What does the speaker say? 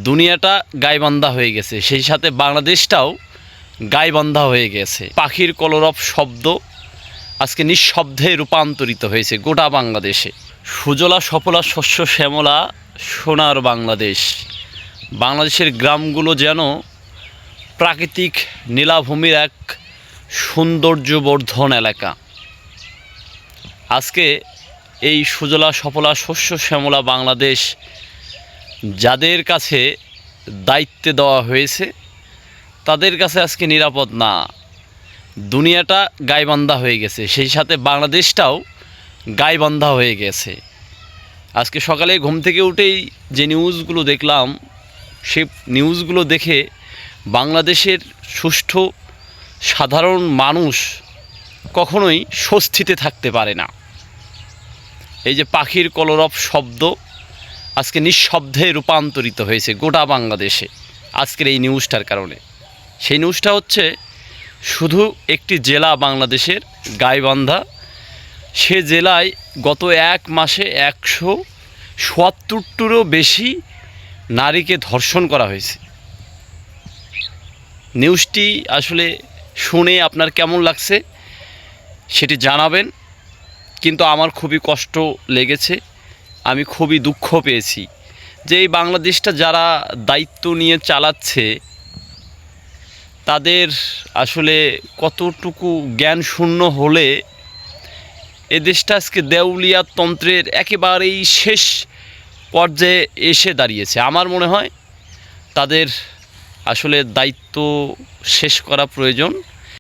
দুনিয়াটা গাইবান্ধা হয়ে গেছে, সেই সাথে বাংলাদেশটাও গাইবান্ধা হয়ে গেছে। পাখির কলরব শব্দ আজকে নিঃশব্দে রূপান্তরিত হয়েছে গোটা বাংলাদেশে। সুজলা সফলা শস্য শ্যামলা সোনার বাংলাদেশ। বাংলাদেশের গ্রামগুলো যেন প্রাকৃতিক নীলাভূমির এক সৌন্দর্যবর্ধন এলাকা। আজকে এই সুজলা সফলা শস্য শ্যামলা বাংলাদেশ যাদের কাছে দায়িত্বে দেওয়া হয়েছে তাদের কাছে আজকে নিরাপদ না। দুনিয়াটা গাইবান্ধা হয়ে গেছে, সেই সাথে বাংলাদেশটাও গাইবান্ধা হয়ে গেছে। আজকে সকালে ঘুম থেকে উঠেই যে নিউজগুলো দেখলাম, সেই নিউজগুলো দেখে বাংলাদেশের সুষ্ঠু সাধারণ মানুষ কখনোই স্বস্তিতে থাকতে পারে না। এই যে পাখির কলরব শব্দ আজকে নিঃশব্দে রূপান্তরিত হয়েছে গোটা বাংলাদেশে আজকের এই নিউজটার কারণে। সেই নিউজটা হচ্ছে শুধু একটি জেলা বাংলাদেশের গাইবান্ধা। সে জেলায় গত এক মাসে 177টিরও বেশি নারীকে ধর্ষণ করা হয়েছে। নিউজটি আসলে শুনে আপনার কেমন লাগছে সেটি জানাবেন, কিন্তু আমার খুবই কষ্ট লেগেছে, আমি খুবই দুঃখ পেয়েছি যে এই বাংলাদেশটা যারা দায়িত্ব নিয়ে চালাচ্ছে তাদের আসলে কতটুকু জ্ঞান শূন্য হলে এ দেশটা আজকে দেউলিয়া তন্ত্রের একেবারেই শেষ পর্যায়ে এসে দাঁড়িয়েছে। আমার মনে হয় তাদের আসলে দায়িত্ব শেষ করা প্রয়োজন।